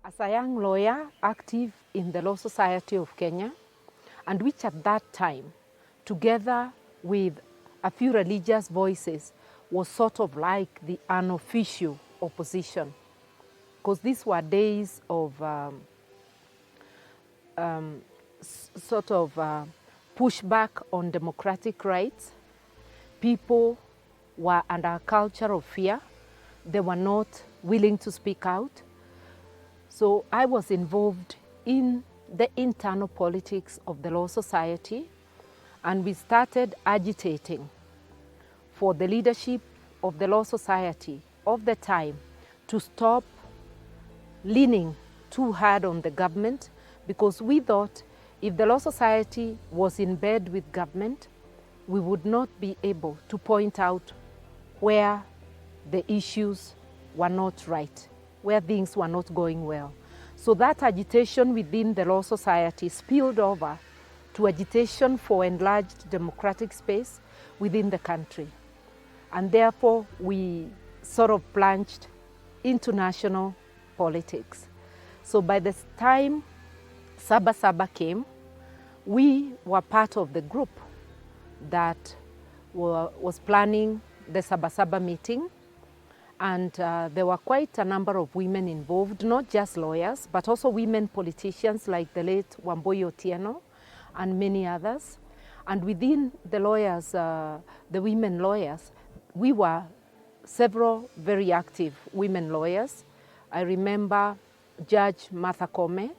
As a young lawyer active in the Law Society of Kenya, and which at that time, together with a few religious voices, was sort of like the unofficial opposition, because these were days of pushback on democratic rights. People were under a culture of fear. They were not willing to speak out. So I was involved in the internal politics of the Law Society, and we started agitating for the leadership of the Law Society of the time to stop leaning too hard on the government, because we thought if the Law Society was in bed with government, we would not be able to point out where the issues were not right, where things were not going well. So that agitation within the Law Society spilled over to agitation for enlarged democratic space within the country. And therefore, we sort of plunged into national politics. So by the time Saba Saba came, we were part of the group that was planning the Saba Saba meeting. And there were quite a number of women involved, not just lawyers, but also women politicians like the late Wambui Otieno and many others. And within the lawyers, the women lawyers, we were several very active women lawyers. I remember Judge Martha Koome.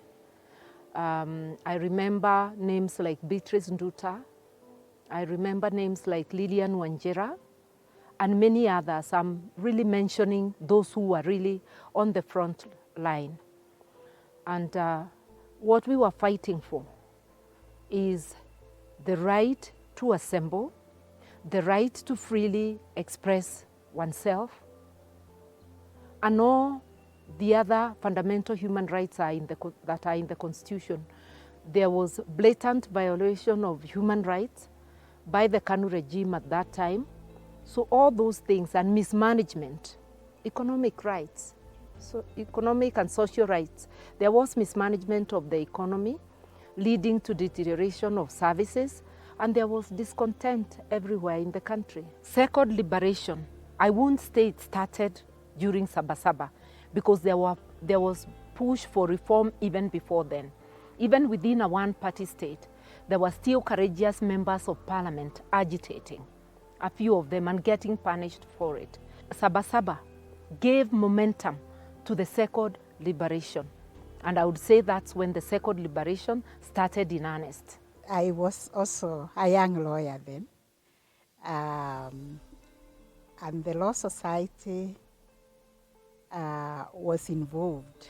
I remember names like Beatrice Nduta. I remember names like Lillian Wanjera and many others. I'm really mentioning those who were really on the front line. And what we were fighting for is the right to assemble, the right to freely express oneself, and all the other fundamental human rights that are in the Constitution. There was blatant violation of human rights by the KANU regime at that time. So all those things, and mismanagement, economic rights, so economic and social rights. There was mismanagement of the economy, leading to deterioration of services, and there was discontent everywhere in the country. Second liberation, I won't say it started during Saba Saba, because there was push for reform even before then. Even within a one-party state, there were still courageous members of parliament agitating, a few of them, and getting punished for it. Saba Saba gave momentum to the second liberation. And I would say that's when the second liberation started in earnest. I was also a young lawyer then. And the Law Society was involved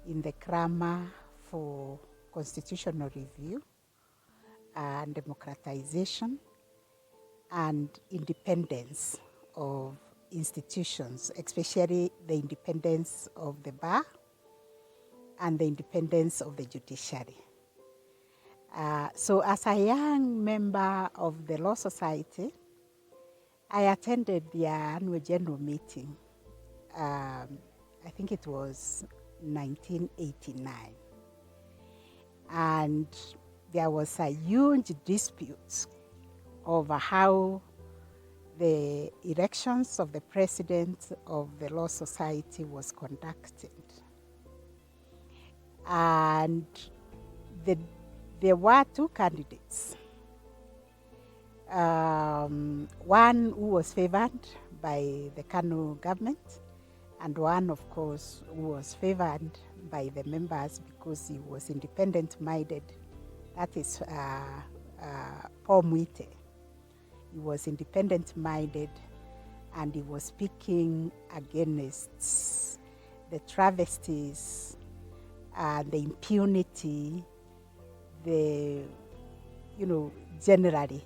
in the clamour for constitutional review and democratization and independence of institutions, especially the independence of the bar and the independence of the judiciary. So as a young member of the Law Society, I attended their annual general meeting. I think it was 1989. And there was a huge dispute over how the elections of the president of the Law Society was conducted. And there were two candidates. One who was favored by the KANU government, and one, of course, who was favored by the members because he was independent-minded. That is Paul Mwite. He was independent-minded, and he was speaking against the travesties and the impunity, generally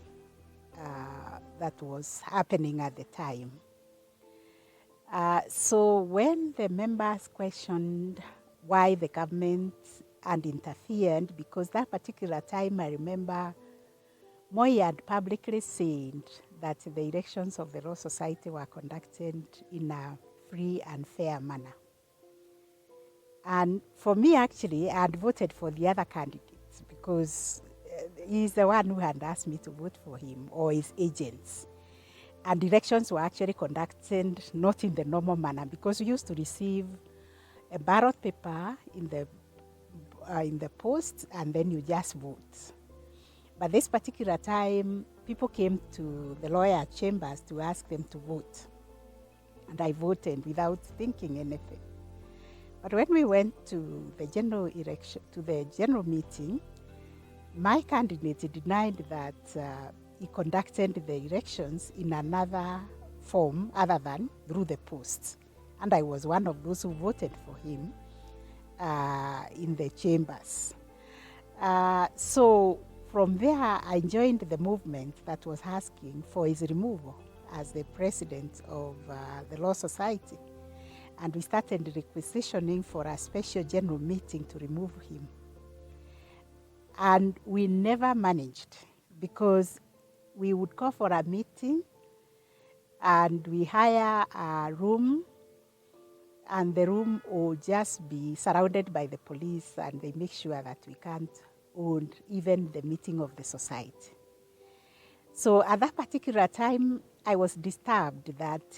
that was happening at the time. So when the members questioned why the government had interfered, because that particular time, I remember Moi had publicly said that the elections of the Law Society were conducted in a free and fair manner. And for me, actually, I had voted for the other candidates because he's the one who had asked me to vote for him, or his agents. And elections were actually conducted not in the normal manner, because we used to receive a ballot paper in the post, and then you just vote. But this particular time, people came to the lawyer chambers to ask them to vote. And I voted without thinking anything. But when we went to the general election, to the general meeting, my candidate denied that he conducted the elections in another form other than through the post. And I was one of those who voted for him in the chambers. So from there, I joined the movement that was asking for his removal as the president of the Law Society. And we started requisitioning for a special general meeting to remove him. And we never managed, because we would call for a meeting and we hire a room, and the room will just be surrounded by the police, and they make sure that we can't hold even the meeting of the society. So at that particular time, I was disturbed that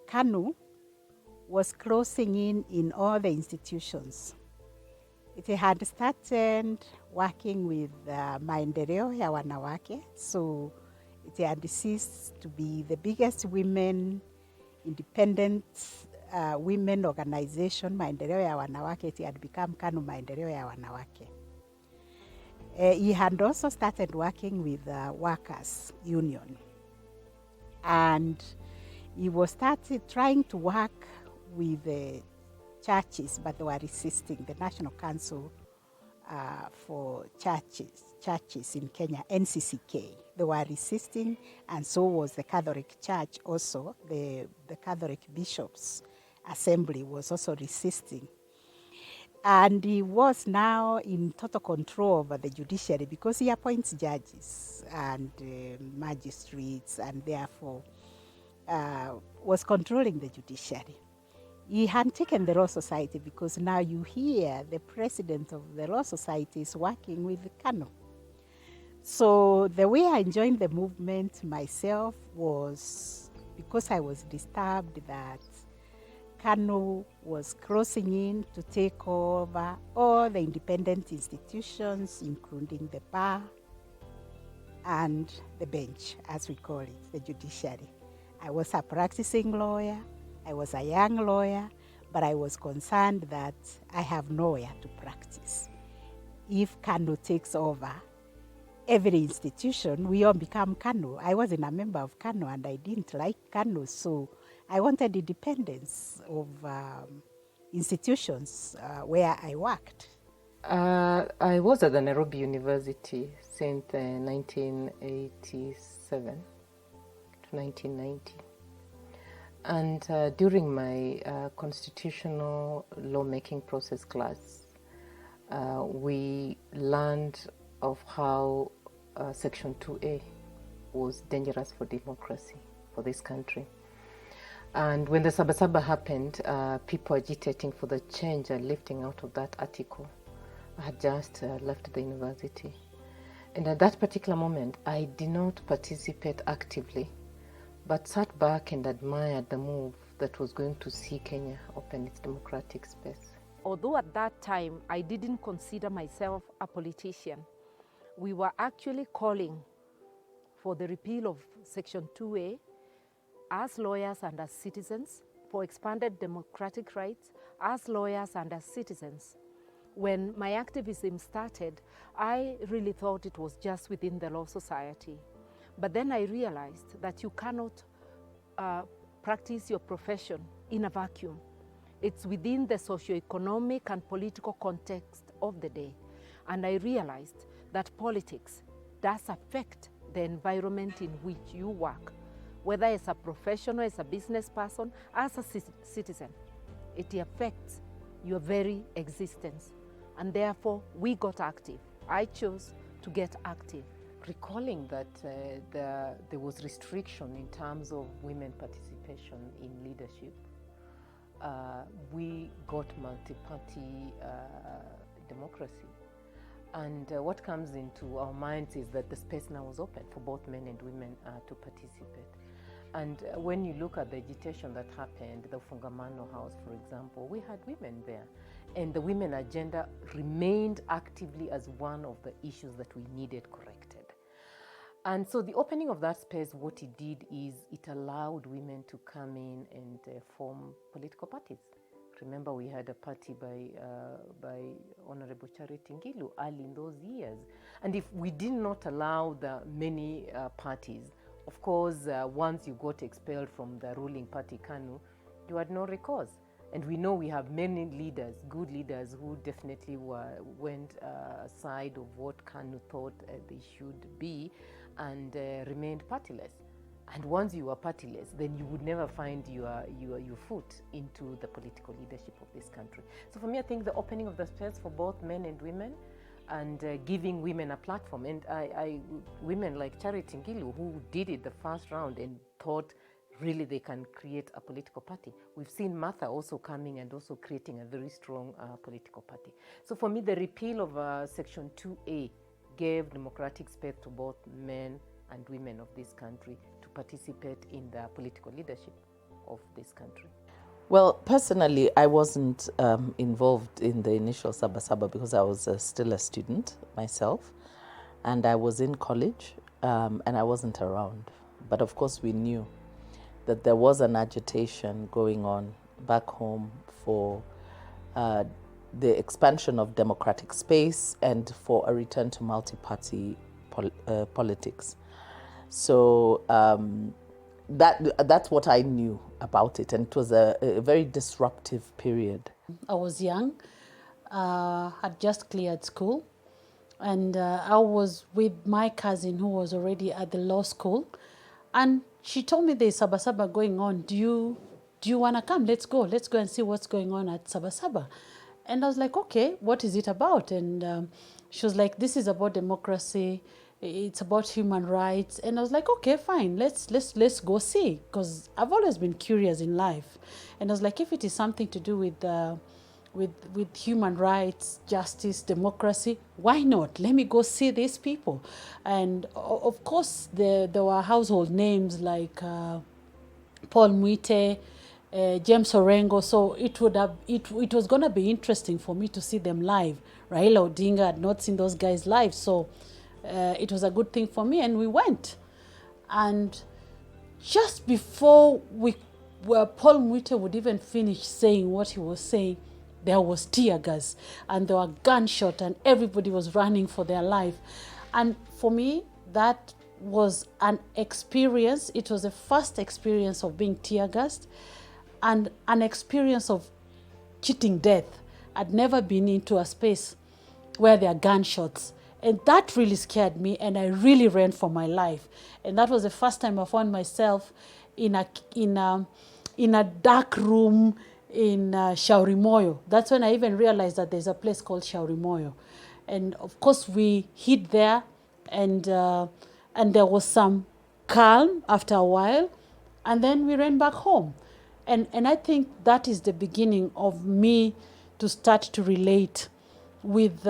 KANU was closing in all the institutions. It had started working with maendeleo ya wanawake, so it had ceased to be the biggest women independent women organization, maendeleo ya wanawake. It had become KANU maendeleo ya wanawake. He had also started working with workers' union, and he was trying to work with the churches, but they were resisting. The National Council for Churches in Kenya, NCCK, they were resisting, and so was the Catholic Church also. The Catholic Bishops' Assembly was also resisting. And he was now in total control over the judiciary, because he appoints judges and magistrates, and therefore was controlling the judiciary. He had taken the Law Society, because now you hear the president of the Law Society is working with KANU. So the way I joined the movement myself was because I was disturbed that KANU was closing in to take over all the independent institutions, including the bar and the bench, as we call it, the judiciary. I was a practicing lawyer. I was a young lawyer, but I was concerned that I have nowhere to practice. If KANU takes over every institution, we all become KANU. I wasn't a member of KANU, and I didn't like KANU, so I wanted independence of institutions where I worked. I was at the Nairobi University since 1987 to 1990. And during my constitutional lawmaking process class, we learned of how Section 2A was dangerous for democracy for this country. And when the Saba Saba happened, people agitating for the change and lifting out of that article. I had just left the university. And at that particular moment, I did not participate actively, but sat back and admired the move that was going to see Kenya open its democratic space. Although at that time I didn't consider myself a politician, we were actually calling for the repeal of Section 2A as lawyers and as citizens, for expanded democratic rights as lawyers and as citizens. When my activism started, I really thought it was just within the Law Society. But then I realized that you cannot practice your profession in a vacuum. It's within the socio-economic and political context of the day. And I realized that politics does affect the environment in which you work, whether as a professional, as a business person, as a citizen. It affects your very existence. And therefore, we got active. I chose to get active. Recalling that there was restriction in terms of women participation in leadership, we got multi-party democracy. And what comes into our minds is that the space now is open for both men and women to participate. And when you look at the agitation that happened, the Fungamano House, for example, we had women there. And the women agenda remained actively as one of the issues that we needed corrected. And so the opening of that space, what it did is it allowed women to come in and form political parties. Remember, we had a party by Honorable Charity Ngilu early in those years. And if we did not allow the many parties, of course, once you got expelled from the ruling party, KANU, you had no recourse. And we know we have many leaders, good leaders, who definitely went aside of what KANU thought they should be and remained partyless. And once you are partyless, then you would never find your foot into the political leadership of this country. So for me, I think the opening of the space for both men and women and giving women a platform. And women like Charity Ngilu, who did it the first round and thought really they can create a political party. We've seen Martha also coming and also creating a very strong political party. So for me, the repeal of Section 2A gave democratic space to both men and women of this country to participate in the political leadership of this country. Well, personally, I wasn't involved in the initial Saba Saba because I was still a student myself, and I was in college, and I wasn't around. But of course, we knew that there was an agitation going on back home for the expansion of democratic space and for a return to multi-party politics. So that's what I knew about it, and it was a very disruptive period. I was young, had just cleared school, and I was with my cousin who was already at the law school, and she told me there's Saba Saba going on. Do you want to come? Let's go and see what's going on at Saba Saba. And I was like, okay, what is it about? And she was like, this is about democracy. It's about human rights. And I was like, okay, fine, let's go see, because I've always been curious in life. And I was like, if it is something to do with human rights, justice, democracy, why not? Let me go see these people. And of course, there were household names like Paul Mwite, James Orengo, so it was going to be interesting for me to see them live. Raila Odinga had not seen those guys live, so it was a good thing for me, and we went. And just before Paul Mwite would even finish saying what he was saying, there was tear gas, and there were gunshots, and everybody was running for their life. And for me, that was an experience. It was the first experience of being tear gassed, and an experience of cheating death. I'd never been into a space where there are gunshots. And that really scared me, and I really ran for my life. And that was the first time I found myself in a dark room in Shauri Moyo. That's when I even realized that there's a place called Shauri Moyo. And of course we hid there, and there was some calm after a while, and then we ran back home. And I think that is the beginning of me to start to relate with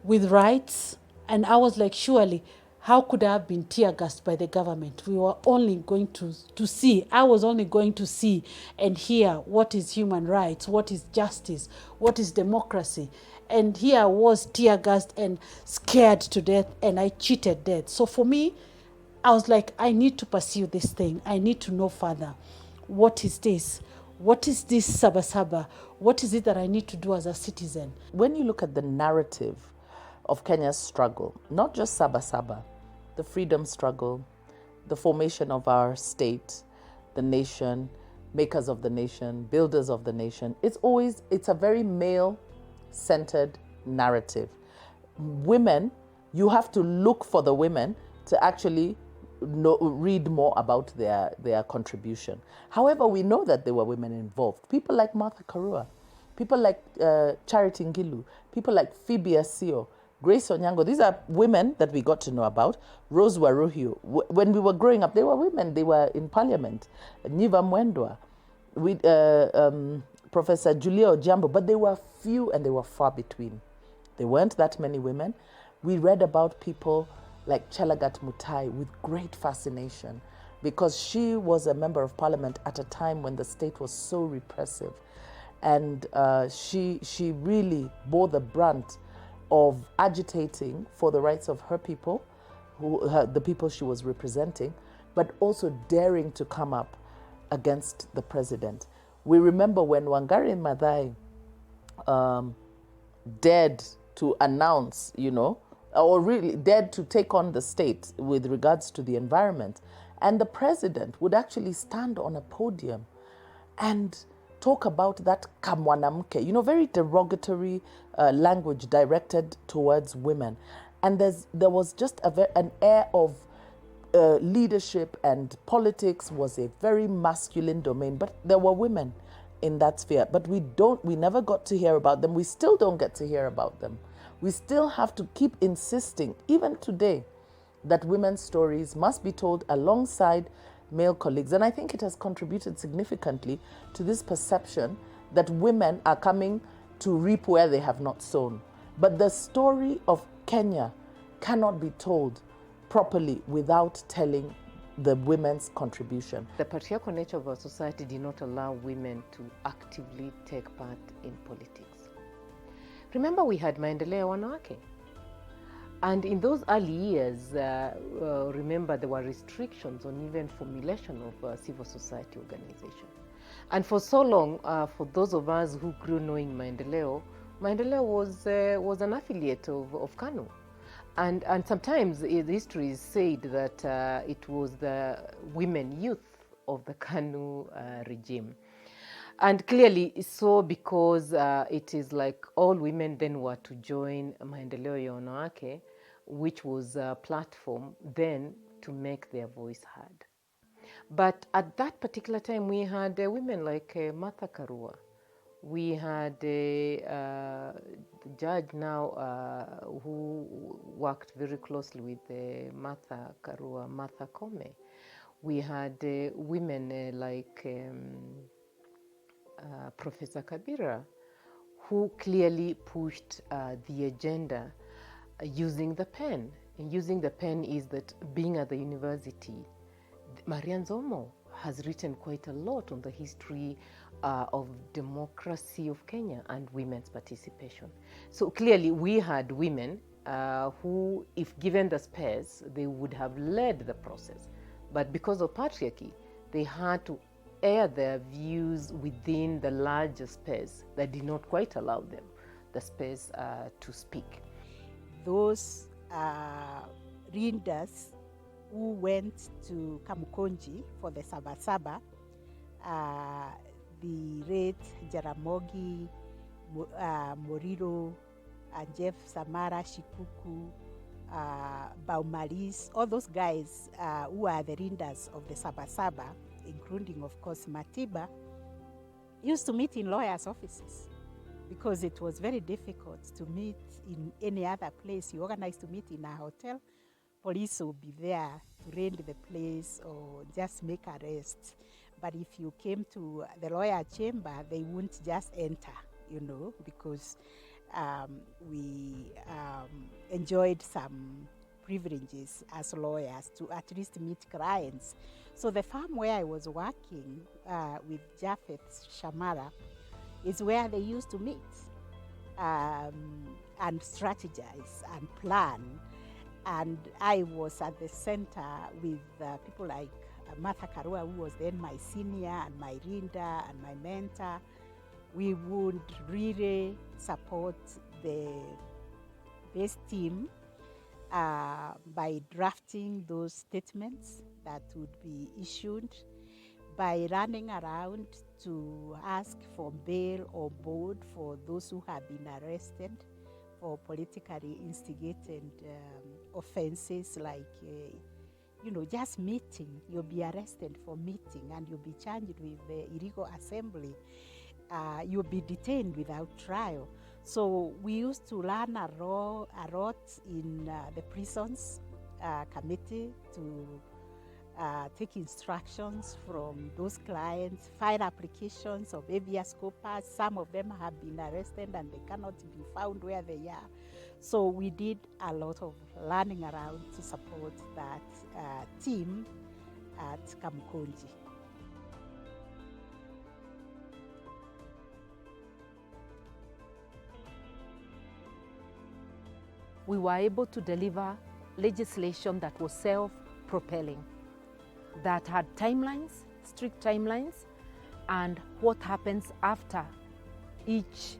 rights. And I was like, surely, how could I have been tear gassed by the government? We were only going to see. I was only going to see and hear what is human rights, what is justice, what is democracy. And here I was tear gassed and scared to death, and I cheated death. So for me, I was like, I need to pursue this thing. I need to know further. What is this? What is this Saba Saba? What is it that I need to do as a citizen? When you look at the narrative of Kenya's struggle, not just Saba Saba, the freedom struggle, the formation of our state, the nation, makers of the nation, builders of the nation, it's a very male-centered narrative. Women, you have to look for the women to actually read more about their contribution. However, we know that there were women involved. People like Martha Karua, people like Charity Ngilu, people like Phoebe Asio, Grace Onyango. These are women that we got to know about. Rose Waruhiu. When we were growing up, they were women. They were in parliament. Niva Mwendwa. with Professor Julia Ojambo, but they were few and they were far between. There weren't that many women. We read about people like Chelagat Mutai with great fascination because she was a member of parliament at a time when the state was so repressive. And she really bore the brunt of agitating for the rights of her people, the people she was representing, but also daring to come up against the president. We remember when Wangari Maathai dared to announce, or really dared to take on the state with regards to the environment. And the president would actually stand on a podium and talk about that kamwanamke, very derogatory language directed towards women. And there was just an air of leadership, and politics was a very masculine domain, but there were women in that sphere. But we never got to hear about them. We still don't get to hear about them. We still have to keep insisting, even today, that women's stories must be told alongside male colleagues. And I think it has contributed significantly to this perception that women are coming to reap where they have not sown. But the story of Kenya cannot be told properly without telling the women's contribution. The patriarchal nature of our society did not allow women to actively take part in politics. Remember, we had maendeleo wanawake. And in those early years, remember, there were restrictions on even formulation of civil society organization. And for so long, for those of us who grew knowing Maendeleo was an affiliate of KANU. And sometimes the history is said that it was the women youth of the KANU regime. And clearly so, because it is like all women then were to join Maendeleo ya Wanawake, which was a platform then to make their voice heard. But at that particular time, we had women like Martha Karua. We had a judge now who worked very closely with Martha Karua, Martha KOOME. We had women like Professor Kabira, who clearly pushed the agenda using the pen. And using the pen is that being at the university, Marian Zomo has written quite a lot on the history of democracy of Kenya and women's participation. So clearly we had women who, if given the space, they would have led the process. But because of patriarchy, they had to air their views within the larger space that did not quite allow them the space to speak. Those readers who went to Kamukonji for the Saba Saba, the late Jaramogi, Moriro, Jeff Samara, Shikuku, Baumalis, all those guys who are the readers of the Saba Saba, including, of course, Matiba, used to meet in lawyers' offices because it was very difficult to meet in any other place. You organized to meet in a hotel, police will be there to raid the place or just make arrests. But if you came to the lawyer chamber, they wouldn't just enter, because we enjoyed some privileges as lawyers to at least meet clients. So the firm where I was working with Japheth Shamara is where they used to meet and strategize and plan. And I was at the center with people like Martha Karua, who was then my senior and my reader and my mentor. We would really support this team by drafting those statements that would be issued, by running around to ask for bail or bond for those who have been arrested for politically instigated offenses like, just meeting. You'll be arrested for meeting and you'll be charged with illegal assembly. You'll be detained without trial. So we used to learn a lot in the prisons committee to take instructions from those clients, file applications of habeas corpus. Some of them have been arrested and they cannot be found where they are. So we did a lot of learning around to support that team at Kamukunji. We were able to deliver legislation that was self-propelling, that had timelines, strict timelines, and what happens after each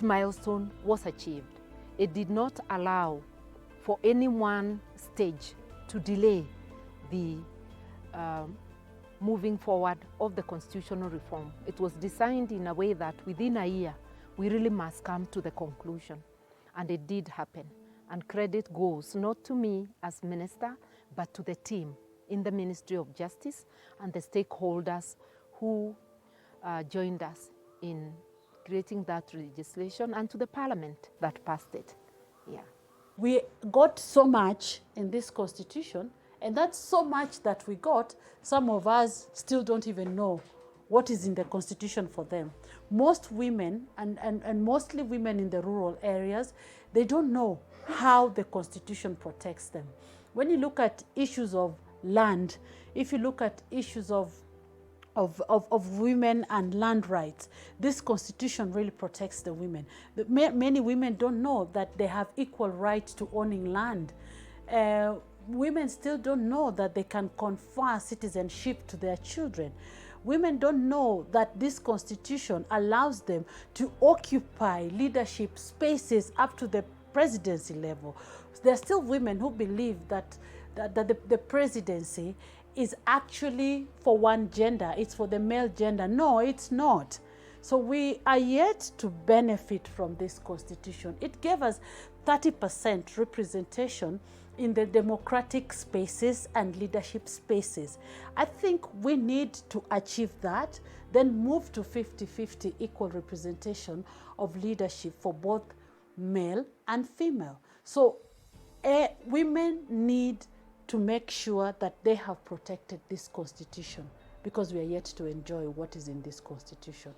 milestone was achieved. It did not allow for any one stage to delay the moving forward of the constitutional reform. It was designed in a way that within a year, we really must come to the conclusion. And it did happen. And credit goes not to me as minister, but to the team in the Ministry of Justice and the stakeholders who joined us in creating that legislation, and to the Parliament that passed it. Yeah. We got so much in this constitution, and that's so much that we got, some of us still don't even know what is in the constitution for them. Most women, and mostly women in the rural areas, they don't know how the constitution protects them. When you look at issues of land, if you look at issues of women and land rights, this constitution really protects the women. Many women don't know that they have equal rights to owning land. Women still don't know that they can confer citizenship to their children. Women don't know that this constitution allows them to occupy leadership spaces up to the presidency level. There are still women who believe that the presidency is actually for one gender, it's for the male gender. No, it's not. So we are yet to benefit from this constitution. It gave us 30% representation in the democratic spaces and leadership spaces. I think we need to achieve that, then move to 50-50 equal representation of leadership for both male and female. So women need to make sure that they have protected this constitution, because we are yet to enjoy what is in this constitution.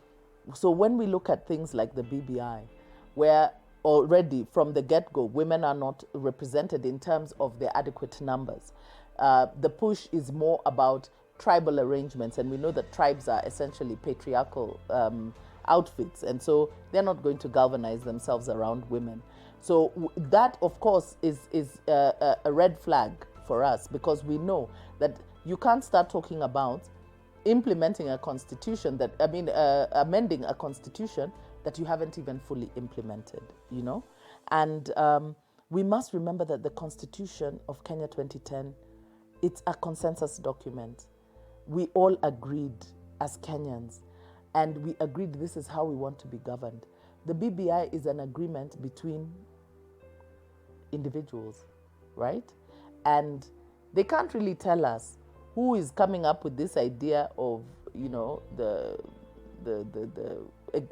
So when we look at things like the BBI, where already from the get-go, women are not represented in terms of their adequate numbers. The push is more about tribal arrangements, and we know that tribes are essentially patriarchal outfits, and so they're not going to galvanize themselves around women. So that, of course, is a red flag for us, because we know that you can't start talking about implementing a constitution that, amending a constitution that you haven't even fully implemented, you know? And we must remember that the Constitution of Kenya 2010, it's a consensus document. We all agreed as Kenyans, and we agreed this is how we want to be governed. The BBI is an agreement between individuals, right? And they can't really tell us who is coming up with this idea of, you know, the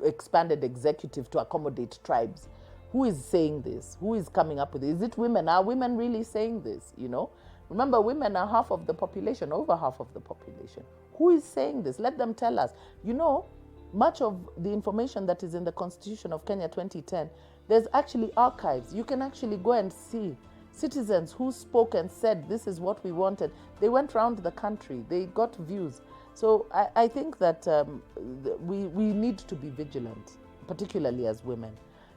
expanded executive to accommodate tribes. Who is saying this? Who is coming up with it? Is it women? Are women really saying this, you know? Remember, women are half of the population, over half of the population. Who is saying this? Let them tell us. You know, much of the information that is in the Constitution of Kenya 2010, there's actually archives. You can actually go and see citizens who spoke and said, this is what we wanted. They went around the country. They got views. So I think that we need to be vigilant, particularly as women,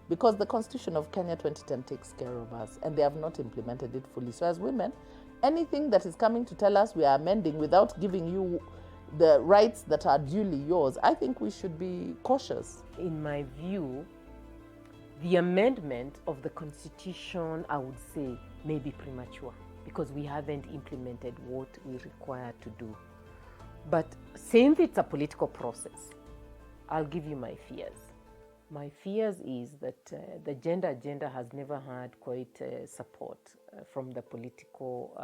because the Constitution of Kenya 2010 takes care of us, and they have not implemented it fully. So as women, anything that is coming to tell us we are amending without giving you the rights that are duly yours, I think we should be cautious. In my view, the amendment of the Constitution, I would say, may be premature, because we haven't implemented what we require to do. But since it's a political process, I'll give you my fears. My fears is that the gender agenda has never had quite support from the political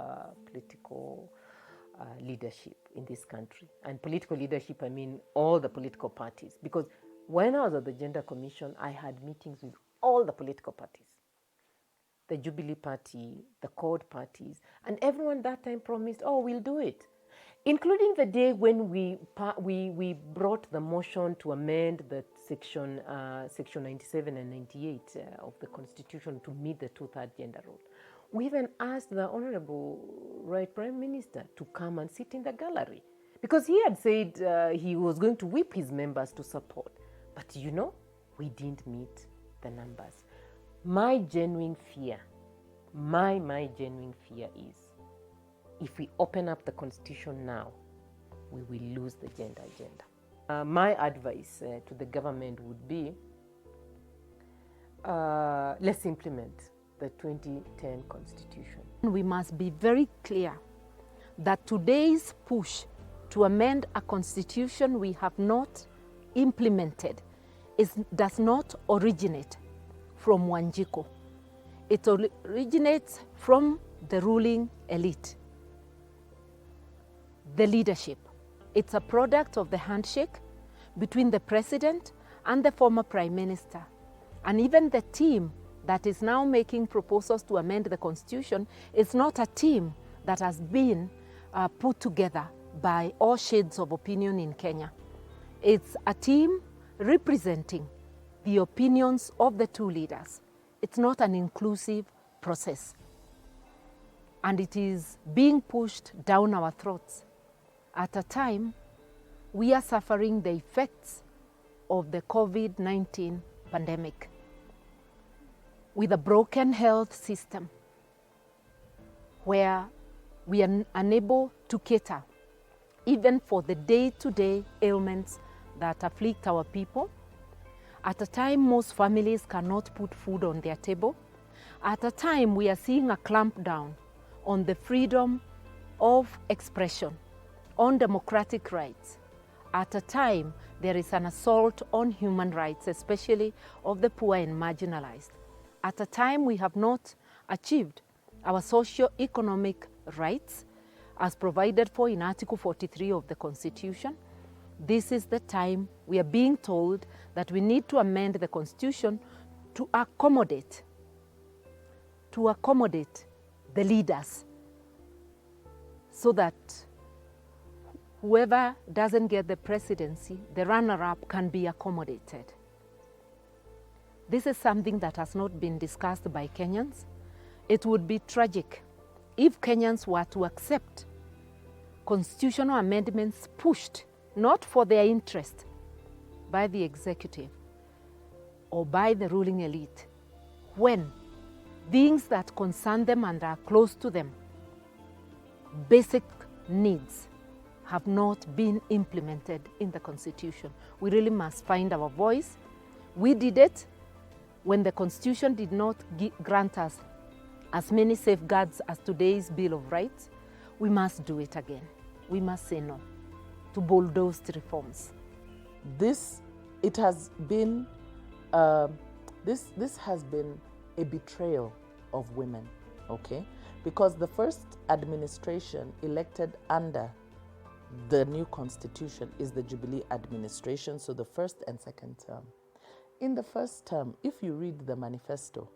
leadership in this country. And political leadership, I mean all the political parties. Because when I was at the Gender Commission, I had meetings with all the political parties. the Jubilee Party, the CORD parties, and everyone that time promised, oh, we'll do it. Including the day when we brought the motion to amend the section 97 and 98 of the Constitution to meet the two-third gender rule. We even asked the Honorable Right Prime Minister to come and sit in the gallery because he had said he was going to whip his members to support. But you know, we didn't meet the numbers. My genuine fear, my genuine fear is if we open up the Constitution now, we will lose the gender agenda. My advice to the government would be, let's implement the 2010 Constitution. We must be very clear that today's push to amend a constitution we have not implemented does not originate from Wanjiko. It originates from the ruling elite, the leadership. It's a product of the handshake between the president and the former prime minister. And even the team that is now making proposals to amend the constitution is not a team that has been put together by all shades of opinion in Kenya. It's a team representing the opinions of the two leaders. It's not an inclusive process. And it is being pushed down our throats at a time we are suffering the effects of the COVID-19 pandemic with a broken health system where we are unable to cater even for the day-to-day ailments that afflict our people. At a time most families cannot put food on their table. At a time we are seeing a clampdown on the freedom of expression, on democratic rights. At a time there is an assault on human rights, especially of the poor and marginalized. At a time we have not achieved our socio-economic rights as provided for in Article 43 of the Constitution. This is the time we are being told that we need to amend the Constitution to accommodate the leaders so that whoever doesn't get the presidency, the runner-up can be accommodated. This is something that has not been discussed by Kenyans. It would be tragic if Kenyans were to accept constitutional amendments pushed not for their interest by the executive or by the ruling elite, when things that concern them and are close to them, basic needs, have not been implemented in the Constitution. We really must find our voice. We did it when the Constitution did not grant us as many safeguards as today's Bill of Rights. We must do it again. We must say no to bulldozed reforms. This has been a betrayal of women, okay? Because the first administration elected under the new constitution is the Jubilee administration, so the first and second term. In the first term, if you read the manifesto,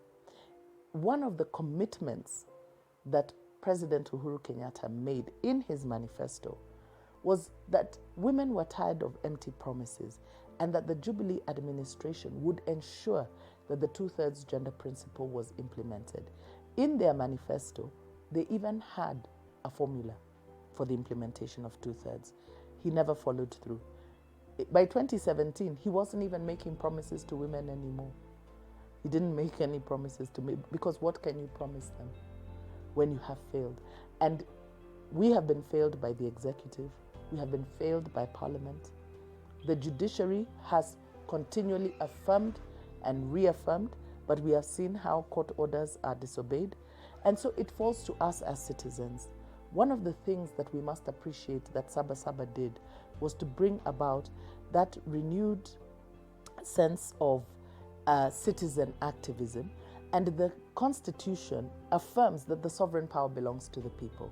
one of the commitments that President Uhuru Kenyatta made in his manifesto was that women were tired of empty promises and that the Jubilee administration would ensure that the two-thirds gender principle was implemented. In their manifesto, they even had a formula for the implementation of two-thirds. He never followed through. By 2017, he wasn't even making promises to women anymore. He didn't make any promises to me, because what can you promise them when you have failed? And we have been failed by the executive. We have been failed by Parliament. The judiciary has continually affirmed and reaffirmed, but we have seen how court orders are disobeyed. And so it falls to us as citizens. One of the things that we must appreciate that Saba Saba did was to bring about that renewed sense of citizen activism, and the Constitution affirms that the sovereign power belongs to the people.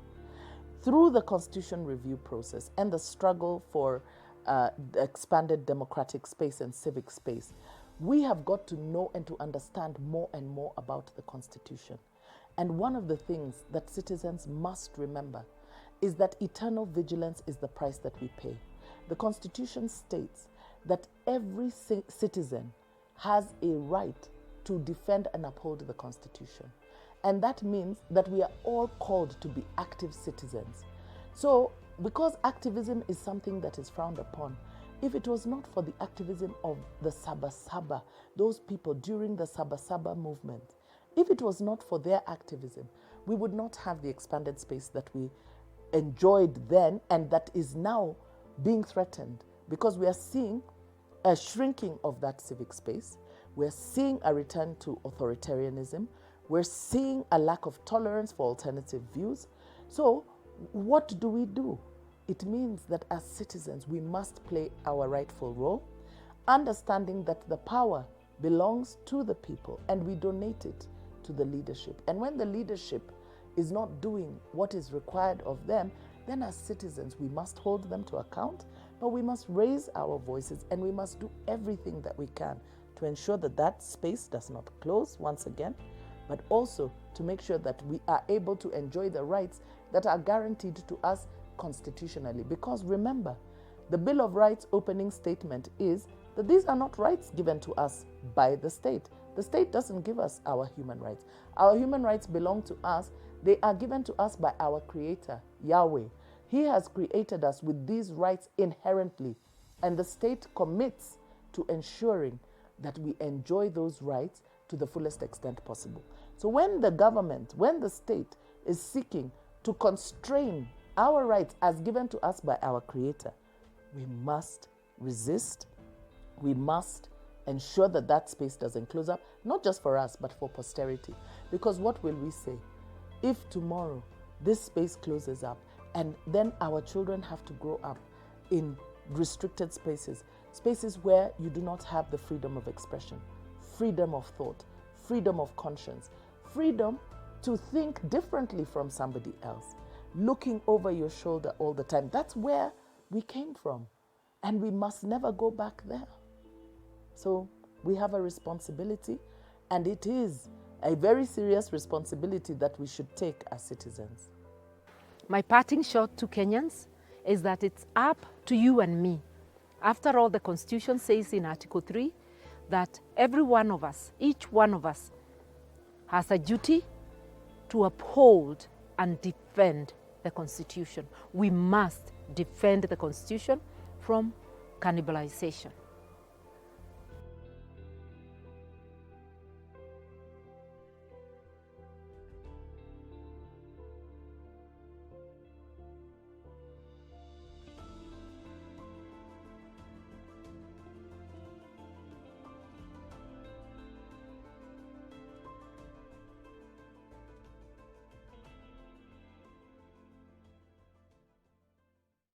Through the Constitution review process and the struggle for the expanded democratic space and civic space, we have got to know and to understand more and more about the Constitution. And one of the things that citizens must remember is that eternal vigilance is the price that we pay. The Constitution states that every citizen has a right to defend and uphold the Constitution. And that means that we are all called to be active citizens. So, because activism is something that is frowned upon, if it was not for the activism of the Saba Saba, those people during the Saba Saba movement, if it was not for their activism, we would not have the expanded space that we enjoyed then and that is now being threatened, because we are seeing a shrinking of that civic space. We're seeing a return to authoritarianism. We're seeing a lack of tolerance for alternative views. So what do? It means that as citizens, we must play our rightful role, understanding that the power belongs to the people and we donate it to the leadership. And when the leadership is not doing what is required of them, then as citizens, we must hold them to account, but we must raise our voices and we must do everything that we can to ensure that that space does not close once again, but also to make sure that we are able to enjoy the rights that are guaranteed to us constitutionally. Because remember, the Bill of Rights opening statement is that these are not rights given to us by the state. The state doesn't give us our human rights. Our human rights belong to us. They are given to us by our Creator, Yahweh. He has created us with these rights inherently, and the state commits to ensuring that we enjoy those rights to the fullest extent possible. So when the government, when the state is seeking to constrain our rights as given to us by our Creator, we must resist. We must ensure that that space doesn't close up, not just for us, but for posterity. Because what will we say if tomorrow this space closes up and then our children have to grow up in restricted spaces, spaces where you do not have the freedom of expression, freedom of thought, freedom of conscience, freedom to think differently from somebody else, looking over your shoulder all the time. That's where we came from, and we must never go back there. So we have a responsibility, and it is a very serious responsibility that we should take as citizens. My parting shot to Kenyans is that it's up to you and me. After all, the Constitution says in Article 3 that every one of us, each one of us, has a duty to uphold and defend the Constitution. We must defend the Constitution from cannibalization.